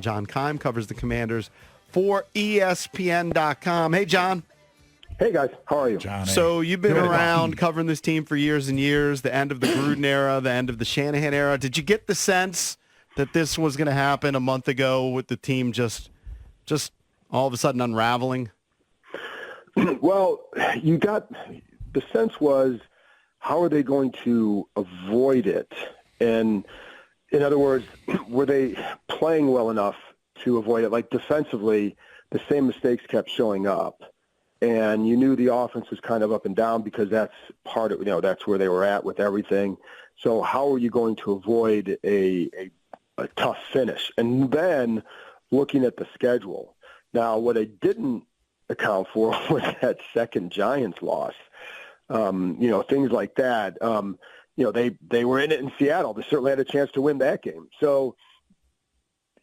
John Keim covers the Commanders for ESPN.com. Hey, John. Hey, guys. How are you? Johnny. So you've been around covering this team for years and years, the end of the Gruden era, the end of the Shanahan era. Did you get the sense that this was going to happen a month ago with the team just all of a sudden unraveling? Well, you got the sense was, how are they going to avoid it? And in other words, were they playing well enough to avoid it? Like defensively, the same mistakes kept showing up. And you knew the offense was kind of up and down because that's part of, that's where they were at with everything. So how are you going to avoid a tough finish? And then looking at the schedule. Now, what I didn't account for was that second Giants loss. Things like that. They were in it in Seattle. They certainly had a chance to win that game. So,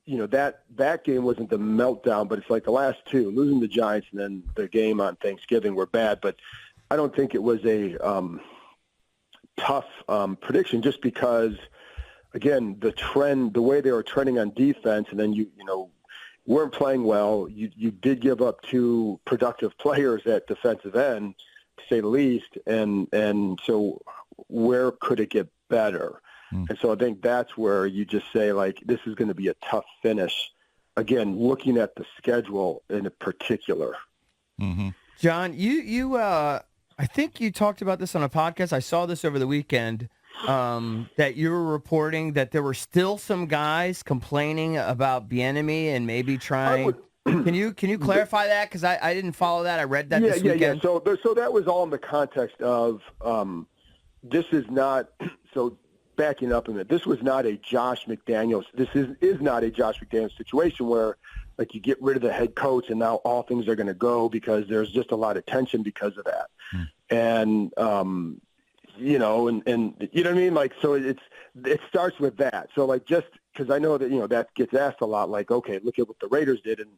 that game wasn't the meltdown, but it's like the last two, losing the Giants and then the game on Thanksgiving were bad. But I don't think it was a tough prediction just because, again, the trend, the way they were trending on defense, and then you weren't playing well. You did give up two productive players at defensive end, to say the least, and so where could it get better? And so I think that's where you just say, like, this is going to be a tough finish. Again, looking at the schedule in particular. Mm-hmm. John, you I think you talked about this on a podcast. I saw this over the weekend, that you were reporting that there were still some guys complaining about Bieniemy and maybe trying. Can you clarify that? Because I didn't follow that. I read that this weekend. Yeah. So that was all in the context of this is not – so backing up a minute, this was not a Josh McDaniels – this is not a Josh McDaniels situation where, like, you get rid of the head coach and now all things are going to go because there's just a lot of tension because of that. And and you know what I mean? Like, so it starts with that. So, like, just because I know that, that gets asked a lot, like, okay, look at what the Raiders did. And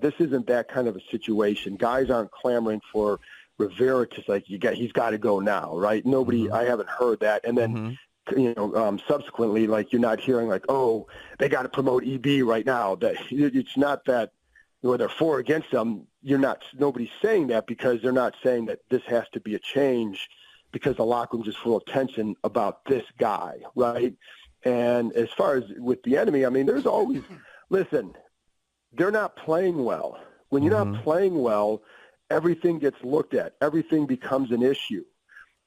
this isn't that kind of a situation. Guys aren't clamoring for Rivera to, like, he's got to go now, right? Nobody, I haven't heard that. And then, subsequently, like, you're not hearing, like, oh, they got to promote EB right now. That it's not that they're for or against them. Nobody's saying that because they're not saying that this has to be a change because the locker room's just full of tension about this guy, right? And as far as with Bieniemy, I mean, there's always – listen, they're not playing well. When you're not playing well, everything gets looked at. Everything becomes an issue.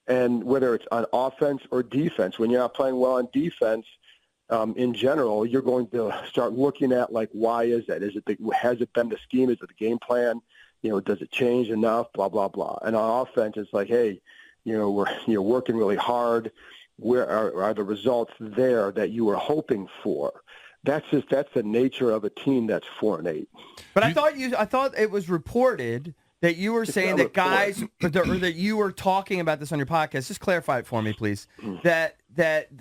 And whether it's on offense or defense, when you're not playing well on defense, in general, you're going to start looking at, like, why is that? Has it been the scheme? Is it the game plan? Does it change enough? Blah, blah, blah. And on offense, it's like, hey, we're working really hard. Where are the results there that you were hoping for? That's the nature of a team that's 4-8. But I thought it was reported that you were saying that guys, or that you were talking about this on your podcast. Just clarify it for me, please. That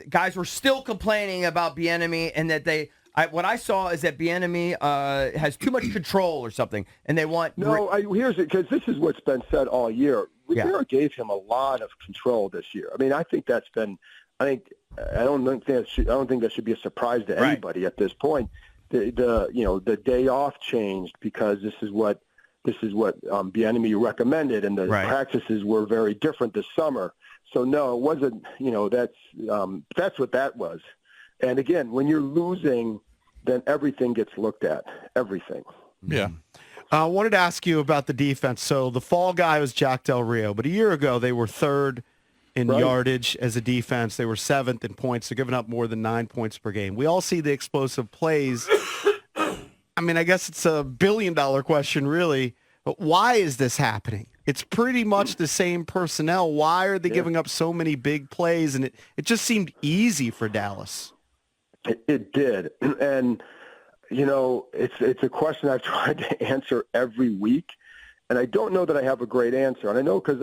guys were still complaining about Bieniemy, and that what I saw is that Bieniemy has too much control or something, and they want. No, here's it, because this is what's been said all year. Rivera gave him a lot of control this year. I mean, I think that's been. I don't think that should be a surprise to anybody at this point. The day off changed because this is what Bieniemy recommended, and the practices were very different this summer. So no, it wasn't. That's what that was. And again, when you're losing, then everything gets looked at. Everything. Yeah. I wanted to ask you about the defense. So the fall guy was Jack Del Rio, but a year ago they were third in yardage as a defense. They were seventh in points. They're giving up more than 9 points per game. We all see the explosive plays. I mean, I guess it's a billion-dollar question, really. But why is this happening? It's pretty much the same personnel. Why are they giving up so many big plays? And it just seemed easy for Dallas. It did. And, it's a question I've tried to answer every week. And I don't know that I have a great answer. And I know because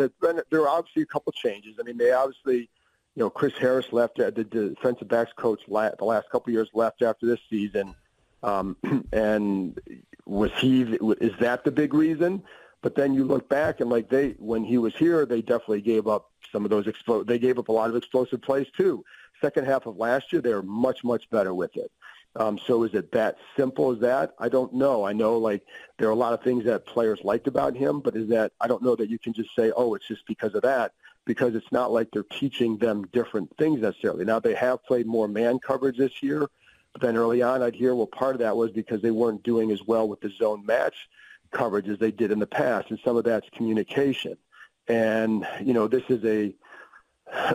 there are obviously a couple changes. I mean, they obviously, Chris Harris left, the defensive backs coach the last couple of years left after this season. And is that the big reason? But then you look back and when he was here, they definitely gave up some of those they gave up a lot of explosive plays too. Second half of last year, they were much, much better with it. So is it that simple as that? I don't know. I know, like, there are a lot of things that players liked about him, but I don't know that you can just say, oh, it's just because of that, because it's not like they're teaching them different things necessarily. Now, they have played more man coverage this year, but then early on I'd hear, well, part of that was because they weren't doing as well with the zone match coverage as they did in the past, and some of that's communication. And, this is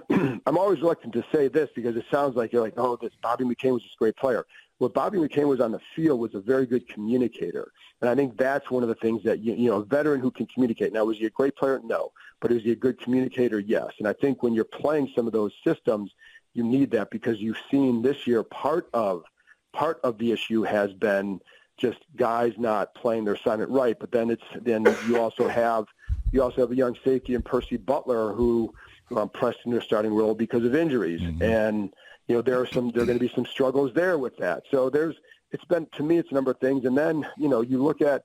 I'm always reluctant to say this because it sounds like you're like, oh, this Bobby McCain was this great player. What Bobby McCain was on the field was a very good communicator. And I think that's one of the things that, a veteran who can communicate. Now, was he a great player? No. But is he a good communicator? Yes. And I think when you're playing some of those systems, you need that because you've seen this year part of the issue has been just guys not playing their assignment right. But then you also have a young safety in Percy Butler who pressed in their starting role because of injuries. Mm-hmm. And, there are going to be some struggles there with that. So to me, it's a number of things. And then, you look at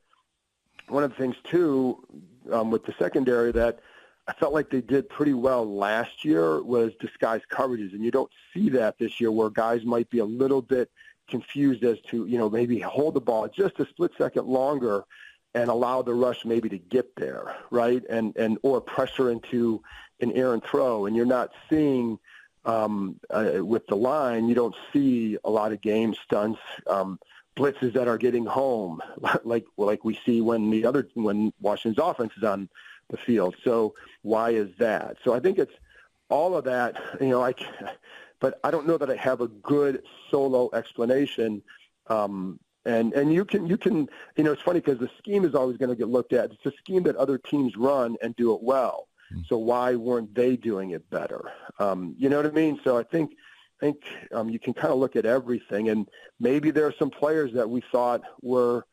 one of the things too, with the secondary that I felt like they did pretty well last year was disguised coverages. And you don't see that this year where guys might be a little bit confused as to, maybe hold the ball just a split second longer and allow the rush maybe to get there, right? Or pressure into an errant throw. And you're not seeing, with the line, you don't see a lot of game stunts, blitzes that are getting home, like we see when Washington's offense is on the field. So why is that? So I think it's all of that, but I don't know that I have a good solo explanation. And you can, it's funny because the scheme is always going to get looked at. It's a scheme that other teams run and do it well. So why weren't they doing it better? You know what I mean? So I think you can kind of look at everything, and maybe there are some players that we thought were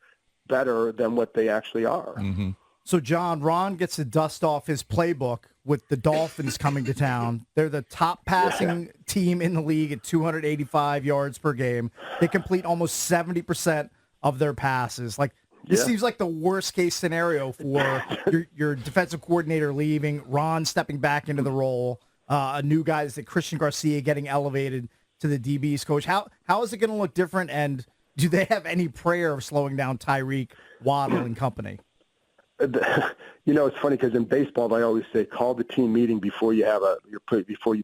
better than what they actually are. Mm-hmm. So, John, Ron gets to dust off his playbook with the Dolphins coming to town. They're the top passing team in the league at 285 yards per game. They complete almost 70% of their passes. This seems like the worst-case scenario for your defensive coordinator leaving, Ron stepping back into the role, a new guy is Christian Garcia getting elevated to the DB's coach. How is it going to look different, and do they have any prayer of slowing down Tyreek, Waddle, and company? It's funny because in baseball, I always say call the team meeting before you're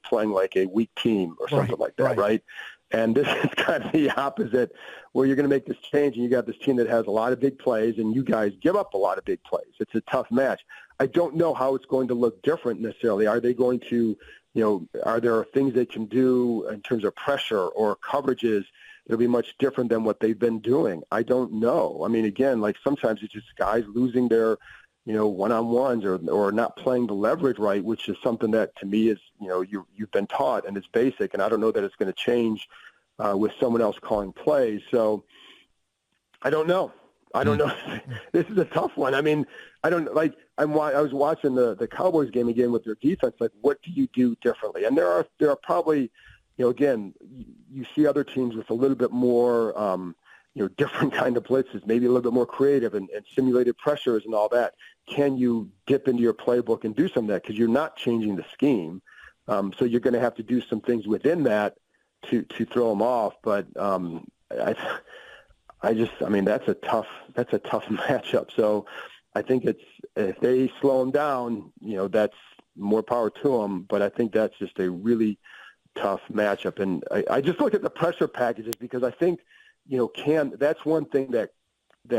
playing like a weak team or something like that, right? And this is kind of the opposite, where you're going to make this change, and you got this team that has a lot of big plays, and you guys give up a lot of big plays. It's a tough match. I don't know how it's going to look different necessarily. Are they going to, are there things they can do in terms of pressure or coverages that'll be much different than what they've been doing? I don't know. I mean, again, like sometimes it's just guys losing their, one-on-ones or not playing the leverage right, which is something that to me is, you've been taught and it's basic. And I don't know that it's going to change with someone else calling plays. So I don't know. This is a tough one. I mean, I was watching the Cowboys game again with their defense. Like, what do you do differently? And there are probably, again, you see other teams with a little bit more, different kind of blitzes, maybe a little bit more creative and simulated pressures and all that. Can you dip into your playbook and do some of that? Because you're not changing the scheme. So you're going to have to do some things within that to throw them off. But that's a tough matchup. So I think if they slow them down, that's more power to them. But I think that's just a really tough matchup. And I just look at the pressure packages because I think, that's one thing that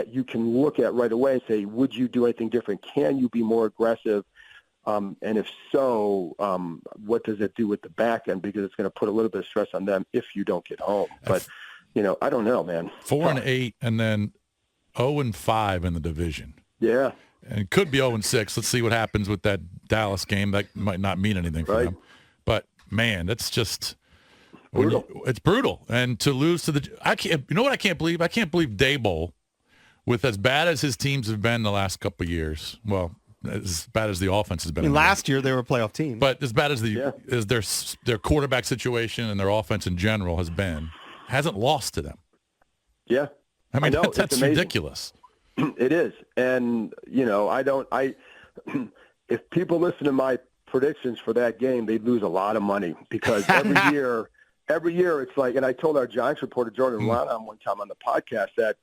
you can look at right away and say, would you do anything different? Can you be more aggressive? And if so, what does it do with the back end? Because it's going to put a little bit of stress on them if you don't get home. But, I don't know, man. 4-8 and then 0-5 in the division. Yeah. And it could be 0-6. Let's see what happens with that Dallas game. That might not mean anything for them. But, man, that's just – it's brutal. And to lose to I can't believe? I can't believe Daboll, with as bad as his teams have been the last couple of years, well, as bad as the offense has been. Last year they were a playoff team. But as bad as as their quarterback situation and their offense in general has been, hasn't lost to them. Yeah. I mean, that's ridiculous. It is. And, if people listen to my predictions for that game, they'd lose a lot of money because every year every year it's like, and I told our Giants reporter Jordan Ron one time on the podcast that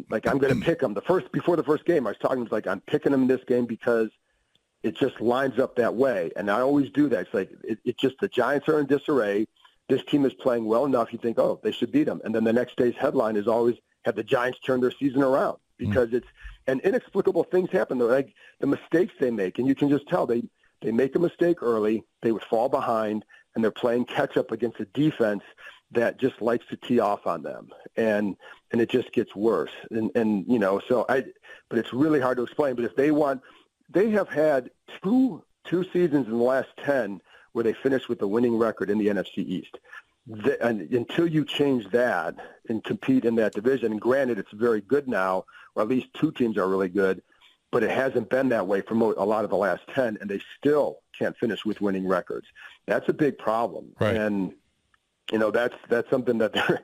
like I'm going to pick them before the first game. I was talking like I'm picking them in this game because it just lines up that way, and I always do that. It's like it just the Giants are in disarray. This team is playing well enough. You think, oh, they should beat them, and then the next day's headline is always have the Giants turn their season around because and inexplicable things happen. Like the mistakes they make, and you can just tell they make a mistake early, they would fall behind, and they're playing catch up against a defense that just likes to tee off on them, and it just gets worse. And you know, but it's really hard to explain. But if they have had two seasons in the last 10 where they finished with a winning record in the NFC East. And until you change that and compete in that division, and granted it's very good now, or at least two teams are really good, but it hasn't been that way for a lot of the last 10, and they still can't finish with winning records. That's a big problem. Right. And, you know, that's something that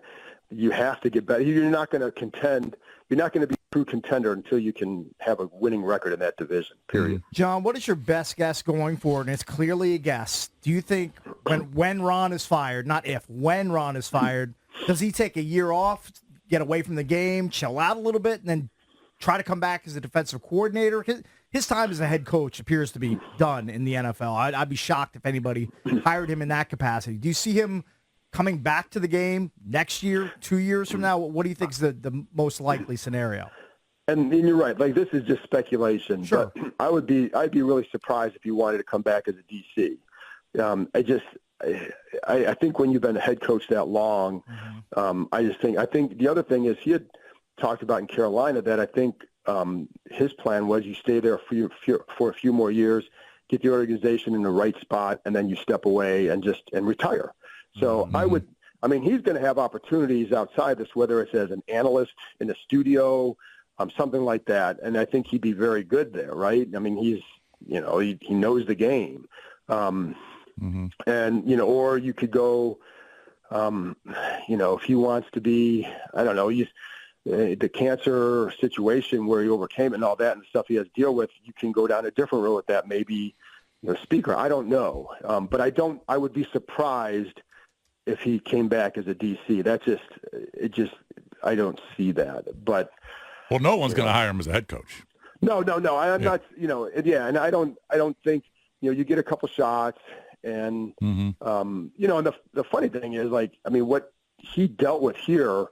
you have to get better. You're not going to contend. You're not going to be a true contender until you can have a winning record in that division, period. John, what is your best guess going forward? And it's clearly a guess. Do you think when Ron is fired, not if, when Ron is fired, does he take a year off, get away from the game, chill out a little bit, and then try to come back as a defensive coordinator? His time as a head coach appears to be done in the NFL. I'd be shocked if anybody hired him in that capacity. Do you see him coming back to the game next year, 2 years from now? What do you think is the most likely scenario? And you're right. Like, this is just speculation. Sure. But I'd be really surprised if you wanted to come back as a DC. I think when you've been a head coach that long, I think the other thing is he had talked about in Carolina that I think his plan was you stay there for a few more years, get the organization in the right spot, and then you step away and retire. So he's going to have opportunities outside this, whether it's as an analyst in a studio, something like that. And I think he'd be very good there, right? I mean, he knows the game. And, or you could go, if he wants to be, I don't know, the cancer situation where he overcame it and all that and the stuff he has to deal with, you can go down a different road with that, maybe speaker. I don't know. But I would be surprised if he came back as a DC. I don't see that. But well, no one's going to hire him as a head coach. No. I'm not. And I don't think you get a couple shots, and and the funny thing is, like, I mean, what he dealt with here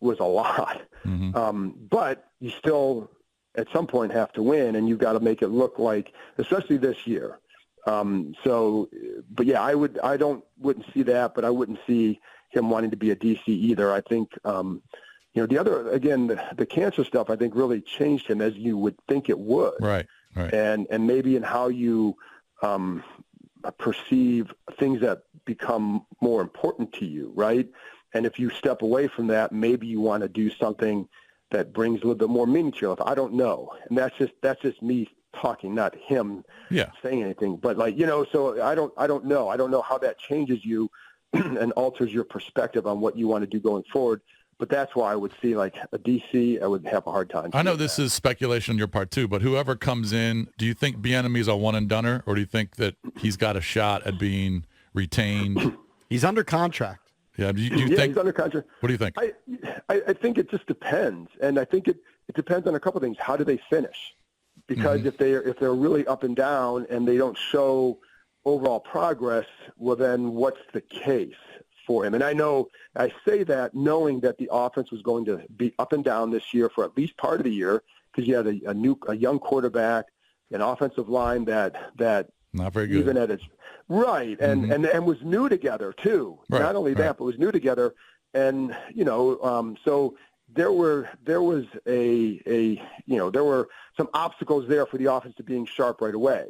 was a lot. But you still at some point have to win, and you've got to make it look like, especially this year. But yeah, I wouldn't see that, but I wouldn't see him wanting to be a DC either. I think, the other, again, the cancer stuff, I think really changed him, as you would think it would. Right. And maybe in how you perceive things that become more important to you, right? And if you step away from that, maybe you want to do something that brings a little bit more meaning to your life. I don't know. And that's just me talking, not him saying anything. But so I don't know. I don't know how that changes you and alters your perspective on what you want to do going forward. But that's why I would see, like, a DC, I would have a hard time. I know this is speculation on your part too, but whoever comes in, do you think Bieniemy is a one-and-doner, or do you think that he's got a shot at being retained? He's under contract. Yeah, do you think he's under contract? What do you think? I think it just depends, and I think it depends on a couple of things. How do they finish? Because if they're really up and down and they don't show overall progress, well, then what's the case for him? And I say that knowing that the offense was going to be up and down this year for at least part of the year, because you had a young quarterback, an offensive line that not very good, even at its right, and was new together too. Right, Not only that, but was new together, and so there was there were some obstacles there for the offense to being sharp right away.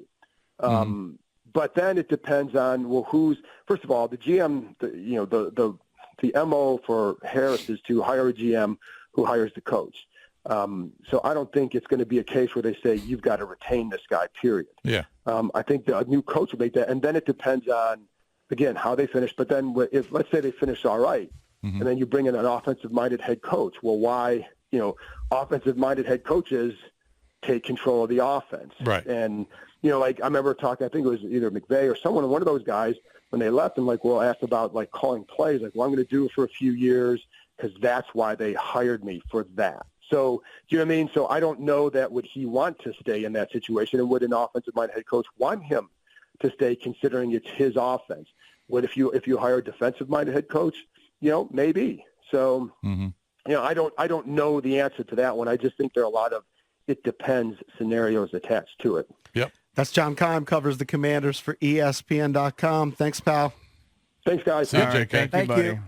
But then it depends on, who's, first of all, the GM, the MO for Harris is to hire a GM who hires the coach. So I don't think it's going to be a case where they say, you've got to retain this guy, period. Yeah. I think the new coach will make that. And then it depends on, again, how they finish. But then if, let's say they finish all right, and then you bring in an offensive-minded head coach. Well, why, offensive-minded head coaches take control of the offense. Right. And, like I remember talking, I think it was either McVay or one of those guys when they left, and like, well, asked about like calling plays, like, well, I'm going to do it for a few years because that's why they hired me for that. So, do you know what I mean? So I don't know that would he want to stay in that situation, and would an offensive-minded head coach want him to stay, considering it's his offense? What if you hire a defensive-minded head coach? Maybe. So, I don't know the answer to that one. I just think there are a lot of it depends scenarios attached to it. Yep. That's John Keim, covers the Commanders for ESPN.com. Thanks, pal. Thanks, guys. See you, All right, JK. thank you, buddy.